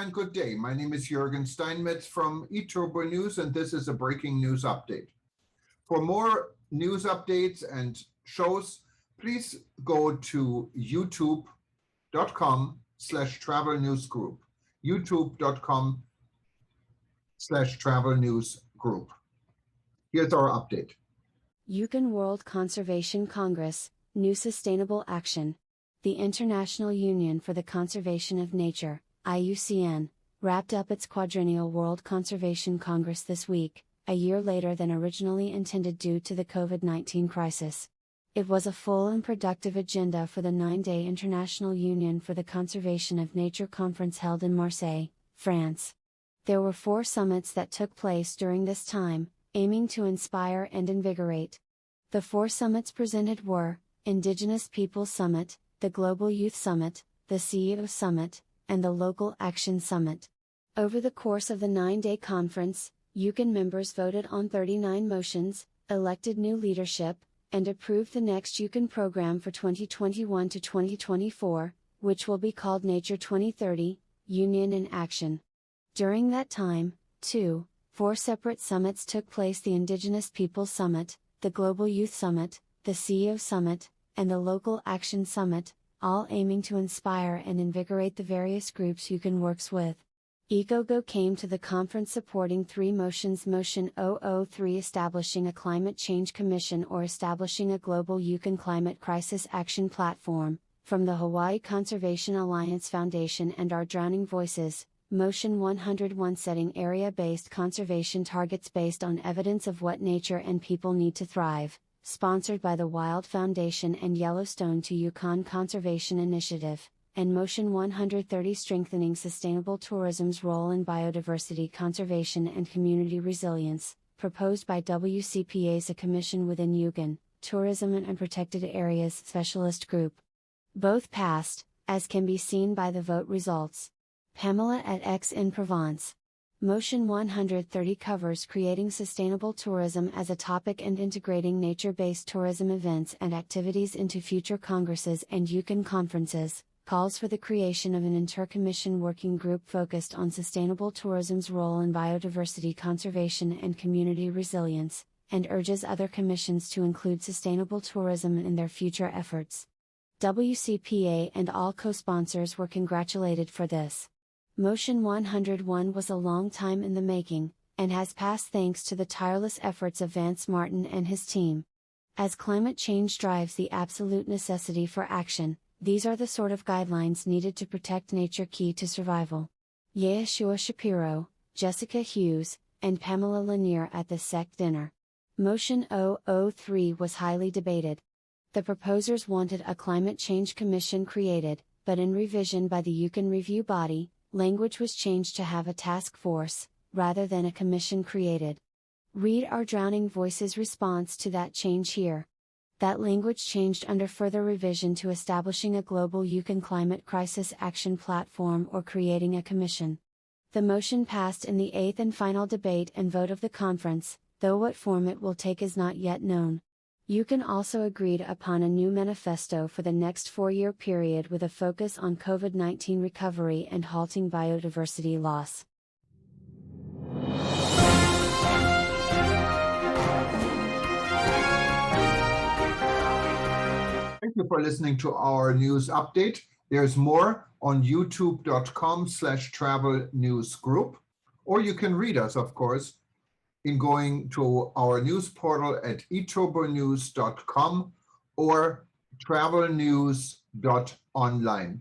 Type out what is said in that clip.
and good day. My name is Jürgen Steinmetz from eTurboNews, and this is a breaking news update. For more news updates and shows, please go to youtube.com/travel news group, youtube.com/travel news group. Here's our update. IUCN World Conservation Congress, New Sustainable Action. The International Union for the Conservation of Nature, IUCN, wrapped up its quadrennial World Conservation Congress this week, a year later than originally intended due to the COVID-19 crisis. It was a full and productive agenda for the 9-day International Union for the Conservation of Nature conference held in Marseille, France. There were 4 summits that took place during this time, aiming to inspire and invigorate. The 4 summits presented were Indigenous Peoples Summit, the Global Youth Summit, the CEO Summit, and the Local Action Summit. Over the course of the 9-day conference, IUCN members voted on 39 motions, elected new leadership, and approved the next IUCN program for 2021 to 2024, which will be called Nature 2030, Union in Action. During that time, 4 separate summits took place: the Indigenous Peoples Summit, the Global Youth Summit, the CEO Summit, and the Local Action Summit, all aiming to inspire and invigorate the various groups IUCN works with. EcoGo came to the conference supporting 3 motions: Motion 003 establishing a Climate Change Commission or establishing a Global IUCN Climate Crisis Action Platform, from the Hawaii Conservation Alliance Foundation and Our Drowning Voices; Motion 101 setting area-based conservation targets based on evidence of what nature and people need to thrive, sponsored by the Wild Foundation and Yellowstone to Yukon Conservation Initiative; and Motion 130 strengthening sustainable tourism's role in biodiversity conservation and community resilience, proposed by WCPA's A Commission within IUCN, Tourism and Protected Areas Specialist Group. Both passed, as can be seen by the vote results. Pamela at Aix-en-Provence. Motion 130 covers creating sustainable tourism as a topic and integrating nature-based tourism events and activities into future congresses and IUCN conferences, calls for the creation of an inter-commission working group focused on sustainable tourism's role in biodiversity conservation and community resilience, and urges other commissions to include sustainable tourism in their future efforts. WCPA and all co-sponsors were congratulated for this. Motion 101 was a long time in the making, and has passed thanks to the tireless efforts of Vance Martin and his team. As climate change drives the absolute necessity for action, these are the sort of guidelines needed to protect nature key to survival. Yeshua Shapiro, Jessica Hughes, and Pamela Lanier at the SEC dinner. Motion 003 was highly debated. The proposers wanted a climate change commission created, but in revision by the IUCN review body, language was changed to have a task force, rather than a commission created. Read Our Drowning Voices' response to that change here. That language changed under further revision to establishing a global IUCN Climate Crisis Action Platform or creating a commission. The motion passed in the 8th and final debate and vote of the conference, though what form it will take is not yet known. IUCN also agreed upon a new manifesto for the next 4-year period with a focus on COVID-19 recovery and halting biodiversity loss. Thank you for listening to our news update. There's more on youtube.com/travel news group, or you can read us, of course, in going to our news portal at eTurboNews.com or travelnews.online.